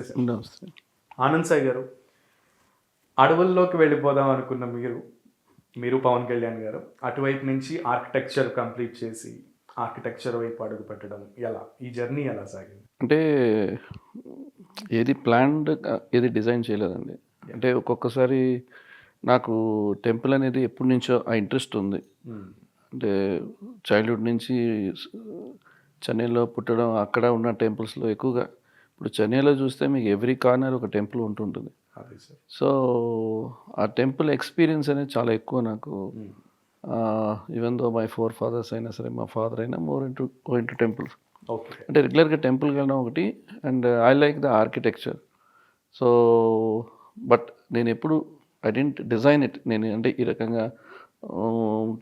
నమస్తే. ఆనంద్ సాయి గారు, అడవుల్లోకి వెళ్ళిపోదాం అనుకున్న మీరు, మీరు పవన్ కళ్యాణ్ గారు అటువైపు నుంచి ఆర్కిటెక్చర్ కంప్లీట్ చేసి ఆర్కిటెక్చర్ వైపు అడుగు పెట్టడం ఎలా? ఈ జర్నీ ఎలా సాగింది? అంటే ఏది ప్లాన్డ్ ఏది డిజైన్ చేయలేదండి. అంటే ఒక్కొక్కసారి నాకు టెంపుల్ అనేది ఎప్పటినుంచో ఆ ఇంట్రెస్ట్ ఉంది. అంటే చైల్డ్‌హుడ్ నుంచి స్ చెన్నైలో పుట్టడం, అక్కడ ఉన్న టెంపుల్స్‌లో ఎక్కువగా ఇప్పుడు చెన్నైలో చూస్తే మీకు ఎవ్రీ కార్నర్ ఒక టెంపుల్ ఉంటుంటుంది. అదే సార్. సో, ఆ టెంపుల్ ఎక్స్‌పీరియన్స్ అనేది చాలా ఎక్కువ నాకు. Even though my forefathers అయినా సరే, మా ఫాదర్ అయినా more into going to temples. Okay. అంటే రెగ్యులర్‌గా టెంపుల్‌కి వెళ్ళడం ఒకటి and I like the architecture. So, but నేనెప్పుడు ఐ డిడ్ంట్ డిజైన్ ఇట్. నేను అంటే ఈ రకంగా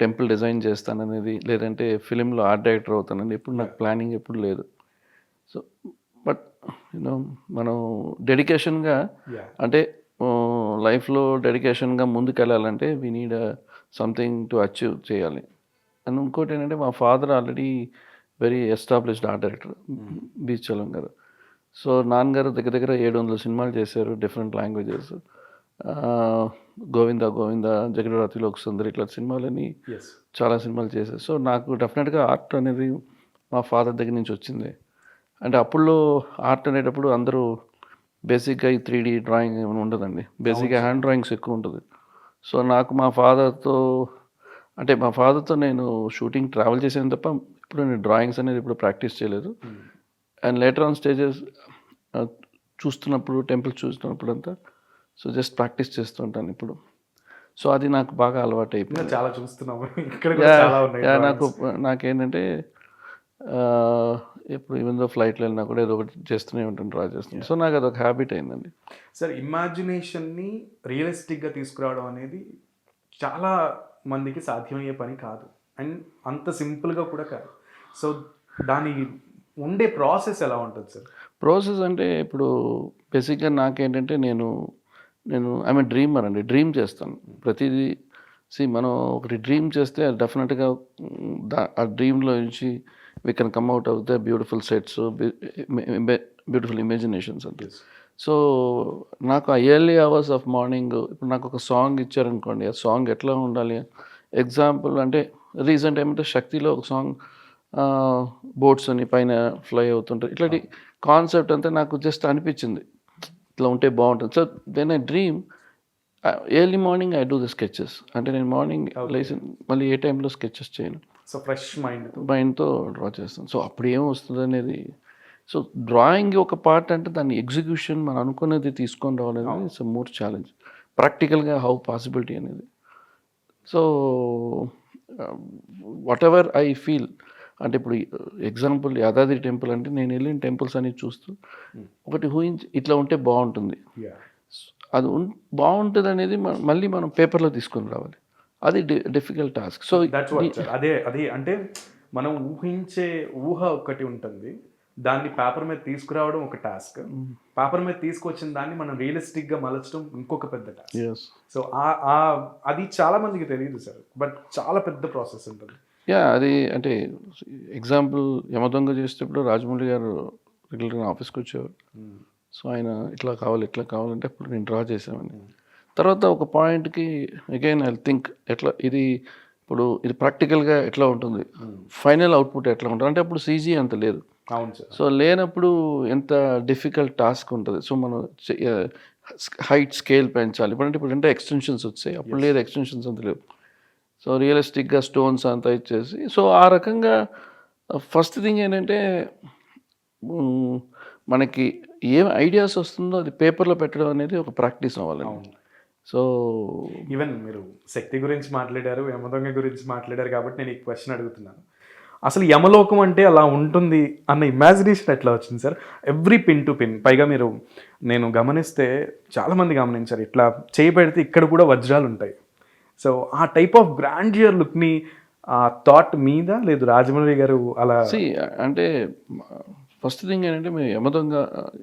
టెంపుల్ డిజైన్ చేస్తాననేది, లేదంటే ఫిల్మ్‌లో ఆర్ట్ డైరెక్టర్ అవుతానని ఎప్పుడు నాకు ప్లానింగ్ ఎప్పుడు లేదు. సో, బట్ యూనో మనం డెడికేషన్‌గా యాహ్! అంటే లైఫ్‌లో డెడికేషన్‌గా ముందుకెళ్ళాలంటే we need something to achieve చేయాలి. అండ్ ఇంకోటేంటంటే మా father already very established art director. B. Chalam garu. So, నాన్నగారు దగ్గర దగ్గర 700 సినిమాలు చేశారు. Different languages. 'గోవిందా గోవిందా', 'జగదేక అతిలోక సుందరి' ఇట్లా సినిమాలని యెస్. చాలా సినిమాలు చేశారు. సో, నాకు డెఫినెట్‌గా ఆర్ట్ అనేది మా ఫాదర్ దగ్గర నుంచి వచ్చింది. అంటే అప్పుల్లో ఆర్ట్ అనేటప్పుడు అందరూ బేసిక్‌గా ఈ 3 డీ డ్రాయింగ్ ఏమి ఉండదండి. బేసిక్‌గా హ్యాండ్ డ్రాయింగ్స్ ఎక్కువ ఉంటది. సో, నాకు మా ఫాదర్‌తో నేను షూటింగ్ ట్రావెల్ చేశాను తప్ప ఎప్పుడు నేను డ్రాయింగ్స్ అనేది ఎప్పుడు ప్రాక్టీస్ చేయలేదు. అండ్ లేటర్ ఆన్ స్టేజెస్ ఆహ్, చూస్తున్నప్పుడు టెంపుల్స్ చూస్తున్నప్పుడంతా సో, జస్ట్ ప్రాక్టీస్ చేస్తూ ఉంటాను ఇప్పుడు. సో, అది నాకు బాగా ఇంకా అలవాటయిపోయింది. చాలా చూస్తున్నాము. ఇక్కడ కూడా యాహ్! చాలా ఉన్నాయి యాహ్! డ్రాయింగ్స్. నాకేంటంటే ఆహ్, ఎప్పుడు ఈవెన్ దో ఫ్లైట్‌లో వెళ్ళినా కూడా ఏదో ఒకటి చేస్తూనే ఉంటాను, డ్రా చేస్తాను. సో, నాకు అదొక హ్యాబిట్ అయిందండి. సార్, ఇమాజినేషన్‌ని రియలిస్టిక్‌గా తీసుకురావడం అనేది చాలా మందికి సాధ్యమయ్యే పని కాదు. అండ్ అంత సింపుల్‌గా కూడా కాదు. సో, దాని ఉండే ప్రాసెస్ ఎలా ఉంటది సార్? ప్రాసెస్ అంటే ఇప్పుడు బేసిక్‌గా నాకేంటంటే నేను ఐయామ్ ఎ డ్రీమర్ అండి. డ్రీమ్ చేస్తాను. ప్రతీదీ మనం ఒకటి డ్రీమ్ చేస్తే అది డెఫినిట్‌గా ఆ డ్రీమ్‌లో నుంచి we can come out of the beautiful sets, beautiful imaginations అంతే. యెస్. సో, నాకు ఆ ఎర్లీ అవర్స్ ఆఫ్ మార్నింగ్ ఇప్పుడు నాకొక సాంగ్ ఇచ్చారనుకోండి, ఆ సాంగ్ ఎట్లా ఉండాలి? ఎగ్జాంపుల్ అంటే రీసెంట్ ఏమంటే 'శక్తిలో' ఒక సాంగ్ బోట్స్ అని పైన ఫ్లై అవుతుంటాయి. ఇట్లాంటి కాన్సెప్ట్ అంతా నాకు జస్ట్ అనిపించింది. ఇట్లా ఉంటే బావుంటుంది. So, when I dream early morning I do the sketches. అంటే నేను మార్నింగ్ ఓకే. లేసి మళ్ళీ ఏ టైంలో స్కెచెస్ చేయను. సో, ఫ్రెష్ మైండ్‌తో. మైండ్‌తో డ్రా చేస్తాను. సో, అప్పుడు ఏమొస్తదనేది సో, డ్రాయింగ్ ఒక పార్ట్ అంటే దాన్ని ఎగ్జిక్యూషన్ మనం అనుకున్నది తీసుకొని రావడం అనేది ఇట్స్ మోర్ ఛాలెంజ్. ప్రాక్టికల్‌గా హౌ పాసిబిలిటీ అనేది. సో, వాటెవర్ ఐ ఫీల్ అంటే ఇప్పుడు ఎగ్జాంపుల్ యాదాద్రి టెంపుల్ అంటే నేను వెళ్ళిన టెంపుల్స్ అన్ని చూస్తూ ఒకటి ఊహించి ఇట్లా ఉంటే బావుంటుంది. యాహ్! అది బావుంటదనేది మళ్ళీ మనం పేపర్‌లో తీసుకొని రావాలి. అది difficult task. So, that's what sir. అదే అంటే మనం ఊహించే ఊహ ఒకటి ఉంటుంది. దాన్ని పేపర్ మీద తీసుకురావడం ఒక టాస్క్. పేపర్ మీద తీసుకొచ్చిన దాన్ని మనం రియలిస్టిక్‌గా మలచడం ఇంకొక పెద్ద టాస్క్. యెస్. సో, ఆహ్, అది చాలా మందికి తెలీదు సార్. బట్ చాలా పెద్ద ప్రాసెస్ ఉంటుంది. యాహ్! అది అంటే ఎగ్జాంపుల్ 'యమదొంగ' చేసేటప్పుడు రాజమౌళి గారు రెగ్యులర్‌గా ఆఫీస్‌కొచ్చేవారు. సో, ఆయన ఇట్లా కావాలి, ఇట్లా కావాలంటే అప్పుడు నేను డ్రా చేసేవాడిని. తర్వాత ఒక పాయింట్‌కి అగైన్ ఐ విల్ థింక్ ఎట్లా ఇది ప్రాక్టికల్‌గా ఎట్లా ఉంటుంది? ఫైనల్ అవుట్‌పుట్ ఎట్లా ఉంటది? అంటే అప్పుడు సీజీ అంత లేదు. అవును సార్. సో, లేనప్పుడు ఎంత డిఫికల్ట్ టాస్క్ ఉంటది. సో, మనం హైట్ స్కేల్ పెంచాలి. ఇప్పుడంటే ఎక్స్‌టెన్షన్స్ వచ్చాయి. అప్పుడు లేదు, ఎక్స్‌టెన్షన్స్ అంత లేవు. సో, రియలిస్టిక్‌గా స్టోన్స్ అంతా ఇచ్చేసి సో, ఆ రకంగా ఫస్ట్ థింగ్ ఏంటంటే హ్మ్, మనకి ఏం ఐడియాస్ వస్తుందో అది పేపర్‌లో పెట్టడం అనేది ఒక ప్రాక్టీస్ అవ్వాలండి. అవును. సో, ఈవెన్ మీరు శక్తి గురించి మాట్లాడారు, యమదొంగ గురించి మాట్లాడారు కాబట్టి నేను ఈ క్వెషన్ అడుగుతున్నాను. అసలు యమలోకం అంటే అలా ఉంటుంది అన్న ఇమాజినేషన్ ఎట్లా వచ్చింది sir? Every pin to pin. పైగా నేను గమనిస్తే చాలామంది గమనించారు. ఇట్లా చేయి పెడితే ఇక్కడ కూడా వజ్రాలుంటాయి. సో, ఆ టైప్ ఆఫ్ గ్రాండియర్ లుక్‌ని ఆ థాట్ మీద లేదు రాజమౌళి గారు అలా సీ అంటే ఫస్ట్ థింగ్ ఏంటంటే మేము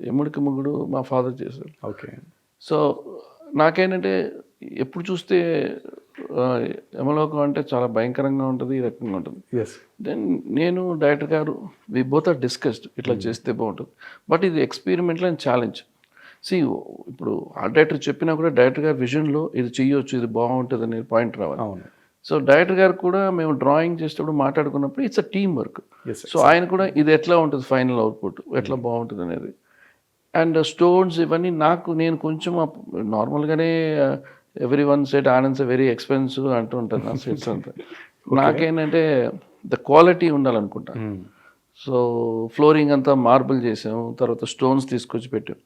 యముడికి మొగుడు మా ఫాదర్ చేశారు. ఓకే. సో, నాకేంటంటే ఎప్పుడు చూస్తే యమలోకం అంటే చాలా భయంకరంగా ఉంటది, ఈ రకంగా ఉంటది. యెస్. దెన్ నేను డైరెక్టర్ గారు వి బోత్ ఆర్ డిస్కస్డ్ ఇట్లా చేస్తే బావుంటది. బట్ ఇది ఎక్స్‌పెరిమెంటల్ అండ్ ఛాలెంజ్. సి ఇప్పుడు ఆ డైరెక్టర్ చెప్పినా కూడా డైరెక్టర్ గారి విజన్లో ఇది చెయ్యొచ్చు, ఇది బాగుంటుంది అనే పాయింట్ రావాలి. అవును. సో డైరెక్టర్ గారు కూడా మేము డ్రాయింగ్ చేసేటప్పుడు మాట్లాడుకున్నప్పుడు it's a team work. Yes, so ఆయన కూడా ఇది ఎట్లా ఉంటుంది ఫైనల్ అవుట్పుట్, ఎట్లా బాగుంటుంది అనేది. అండ్ స్టోన్స్ ఇవన్నీ నేను కొంచెం నార్మల్గానే every one set Anand's very expensive అంటూ ఉంటాను నా సెట్స్ అంతా. నాకేంటంటే ద క్వాలిటీ ఉండాలనుకుంటా. సో ఫ్లోరింగ్ అంతా మార్బుల్ చేసాము, తర్వాత స్టోన్స్ తీసుకొచ్చి పెట్టాం.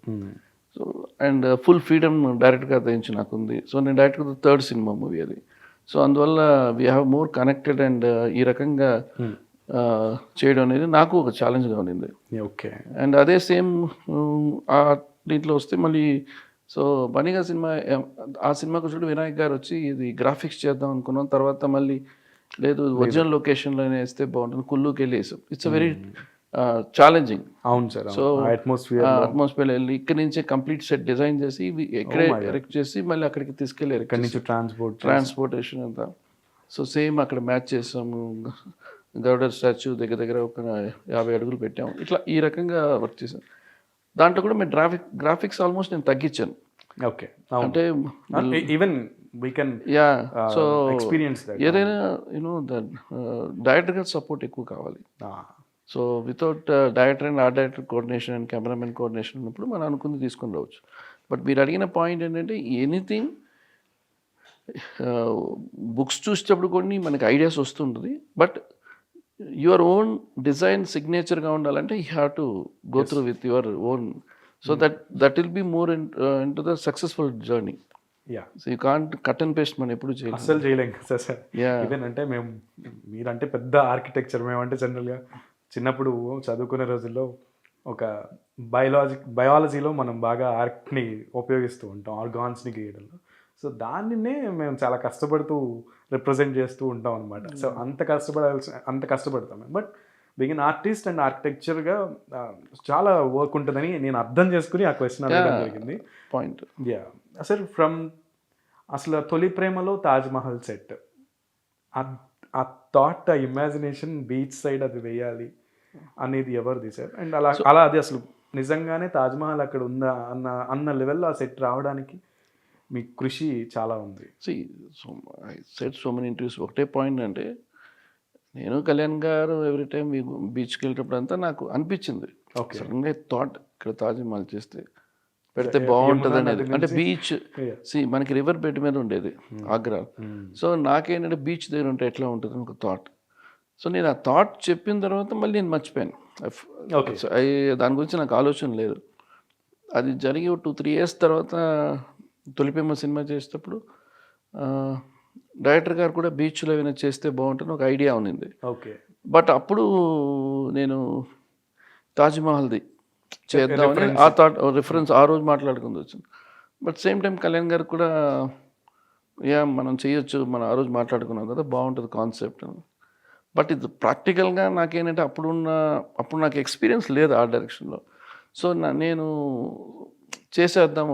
సో అండ్ ఫుల్ ఫ్రీడమ్ డైరెక్ట్గా తెచ్చి నాకు ఉంది. సో నేను డైరెక్ట్గా థర్డ్ సినిమా మూవీ అది. సో అందువల్ల we have more connected and ఈ రకంగా చేయడం అనేది నాకు ఒక ఛాలెంజ్గా ఉండింది. ఓకే. అండ్ అదే సేమ్ దీంట్లో వస్తే మళ్ళీ సో బనిగా సినిమా, ఆ సినిమాకు చూడు వినాయక్ గారు వచ్చి ఇది గ్రాఫిక్స్ చేద్దాం అనుకున్నాం. తర్వాత మళ్ళీ లేదు ఒరిజినల్ లొకేషన్లోనే వేస్తే బాగుంటుంది, కుల్లూకి వెళ్ళి వేసాం. It's a very challenging. అవును సార్. సో అట్మాస్ఫియర్ వెళ్ళి ఇక్కడ నుంచే కంప్లీట్ సెట్ డిజైన్ చేసి ఇక్కడే ఎరెక్ట్ చేసి మళ్ళీ అక్కడికి తీసుకెళ్ళి ఇక్కడ నుంచి ట్రాన్స్పోర్టేషన్ అంతా. సో సేమ్ అక్కడ మ్యాచ్ చేసాము. గరుడ స్టాచ్యూ దగ్గర దగ్గర ఒక 50 అడుగులు పెట్టాము. ఇట్లా ఈ రకంగా వర్క్ చేసాం. దాంట్లో కూడా మేము గ్రాఫిక్స్ ఆల్మోస్ట్ నేను తగ్గించాను. ఓకే. అంటే even we can so experience ఏదైనా డైరెక్టర్ గారి సపోర్ట్ ఎక్కువ కావాలి. So without director and art director coordination and cameraman coordination ఉన్నప్పుడు మనం అనుకుంది తీసుకొని రావచ్చు. బట్ మీరు అడిగిన పాయింట్ ఏంటంటే ఎనీథింగ్ బుక్స్ చూసేటప్పుడు కొన్ని మనకి ఐడియాస్ వస్తుంటుంది. బట్ యువర్ ఓన్ డిజైన్ సిగ్నేచర్గా ఉండాలంటే you have to go through with your own. So that will be more into the successful journey. So you can't cut and paste మనం ఎప్పుడు అస్సలు చేయలేం కదా సార్. ఈవెన్ అంటే మీరంటే పెద్ద ఆర్కిటెక్చర్, మేమంటే జనరల్గా చిన్నప్పుడు చదువుకునే రోజుల్లో ఒక బయాలజీలో మనం బాగా ఆర్క్ని ఉపయోగిస్తూ ఉంటాం, ఆర్గాన్స్ని గీయడంలో. సో దానినే మేము చాలా కష్టపడుతూ రిప్రజెంట్ చేస్తూ ఉంటాం అనమాట. సో అంత కష్టపడతాం. బట్ బీయింగ్ ఆర్టిస్ట్ అండ్ ఆర్కిటెక్చర్గా చాలా వర్క్ ఉంటుందని నేను అర్థం చేసుకుని ఆ క్వశ్చన్ అడగడం జరిగింది. పాయింట్. సార్ అసలు తొలి ప్రేమలో తాజ్మహల్ సెట్, ఆ థాట్, ఆ ఇమాజినేషన్ బీచ్ సైడ్ అది వేయాలి అనేది ఎవరిది సార్? అండ్ అలా అది అసలు నిజంగానే తాజ్మహల్ అక్కడ ఉందా అన్న లెవెల్లో ఆ సెట్ రావడానికి మీ కృషి చాలా ఉంది. I set so many interviews. ఒకటే పాయింట్ అంటే నేను కళ్యాణ్ గారు ఎవ్రీ టైం బీచ్కి వెళ్ళేటప్పుడు అంతా నాకు అనిపించింది, సడన్గా థాట్ ఇక్కడ తాజ్మహల్ చేస్తే పెడితే బాగుంటుంది అనేది. అంటే బీచ్ మనకి రివర్ బెడ్ మీద ఉండేది ఆగ్రా. సో నాకేంటంటే బీచ్ దగ్గర ఉంటే ఎట్లా ఉంటుంది ఒక థాట్. సో నేను ఆ థాట్ చెప్పిన తర్వాత మళ్ళీ నేను మర్చిపోయాను. దాని గురించి నాకు ఆలోచన లేదు. అది జరిగి 2-3 years తర్వాత తొలిప్రేమ సినిమా చేసేటప్పుడు డైరెక్టర్ గారు కూడా బీచ్లో ఏమైనా చేస్తే బాగుంటుంది ఒక ఐడియా ఉన్నింది. ఓకే. బట్ అప్పుడు నేను తాజ్మహల్ది చేద్దామని ఆ థాట్ రిఫరెన్స్ ఆ రోజు మాట్లాడుకుంది వచ్చింది. బట్ సేమ్ టైం కళ్యాణ్ గారు కూడా మనం చేయొచ్చు, మనం ఆ రోజు మాట్లాడుకున్నాం కదా బాగుంటుంది కాన్సెప్ట్ అని. బట్ ఇది ప్రాక్టికల్గా నాకేంటంటే అప్పుడు నాకు ఎక్స్పీరియన్స్ లేదు ఆ డైరెక్షన్లో. సో నేను చేసేద్దాము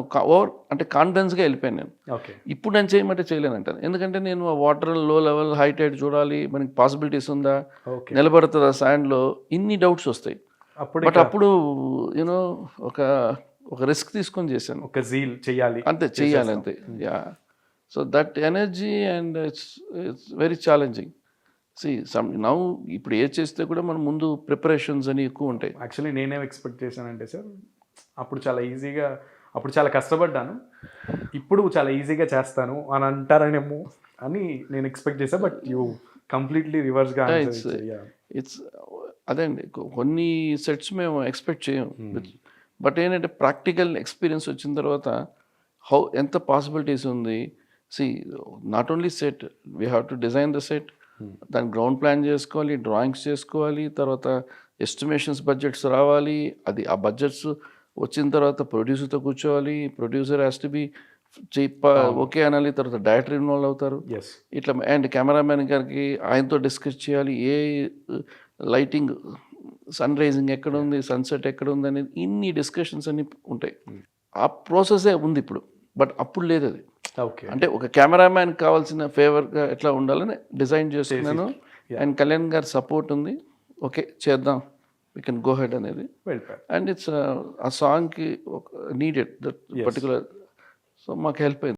అంటే కాన్ఫిడెన్స్గా వెళ్ళిపోయాను నేను. ఇప్పుడు నేను చేయమంటే చేయలేను అంటాను. ఎందుకంటే నేను ఆ వాటర్ లో లెవెల్ హై టైడ్ చూడాలి, మనకి పాసిబిలిటీస్ ఉందా, నిలబడుతుందా శాండ్లో, ఇన్ని డౌట్స్ వస్తాయి. బట్ అప్పుడు యూనో ఒక రిస్క్ తీసుకొని చేశాను. ఒక జీల్ చేయాలి అంతే, చెయ్యాలి అంతే. So that energy and it's very challenging. Now ఇప్పుడు ఏ చేస్తే కూడా మనం ముందు ప్రిపరేషన్స్ అని ఎక్కువ ఉంటాయి. యాక్చువల్లీ నేనేం ఎక్స్పెక్ట్ చేశానంటే సార్, అప్పుడు చాలా కష్టపడ్డాను, ఇప్పుడు చాలా ఈజీగా చేస్తాను అని అంటారనేమో అని నేను ఎక్స్పెక్ట్ చేశాను. బట్ యూ కంప్లీట్లీ రివర్స్గా. ఇట్స్ అదే అండి, కొన్ని సెట్స్ మేము ఎక్స్పెక్ట్ చేయం. బట్ ఏంటంటే ప్రాక్టికల్ ఎక్స్పీరియన్స్ వచ్చిన తర్వాత ఎంత పాసిబిలిటీస్ ఉంది. Not only set, we have to design the set, దాని గ్రౌండ్ ప్లాన్ చేసుకోవాలి, డ్రాయింగ్స్ చేసుకోవాలి, తర్వాత ఎస్టిమేషన్స్ బడ్జెట్స్ రావాలి. ఆ బడ్జెట్స్ వచ్చిన తర్వాత ప్రొడ్యూసర్తో కూర్చోవాలి, producer has to be okay అనాలి, తర్వాత డైరెక్టర్ ఇన్వాల్వ్ అవుతారు ఇట్లా. అండ్ కెమెరామెన్ గారికి ఆయనతో డిస్కస్ చేయాలి, ఏ లైటింగ్, సన్ రైజింగ్ ఎక్కడ ఉంది, సన్సెట్ ఎక్కడ ఉంది అనేది ఇన్ని డిస్కషన్స్ అన్ని ఉంటాయి. ఆ ప్రాసెసే ఉంది ఇప్పుడు, బట్ అప్పుడు లేదు అది. అంటే ఒక కెమెరామ్యాన్ కావాల్సిన ఫేవర్గా ఎట్లా ఉండాలని డిజైన్ చేస్తున్నాను. అండ్ కళ్యాణ్ గారి సపోర్ట్ ఉంది, ఓకే చేద్దాం వీ కెన్ గో హెడ్ అనేది. వెళ్ళిపోయారు. అండ్ ఇట్స్ ఆ సాంగ్కి ఒక needed that Yes. Particular, so మాకు హెల్ప్ అయింది.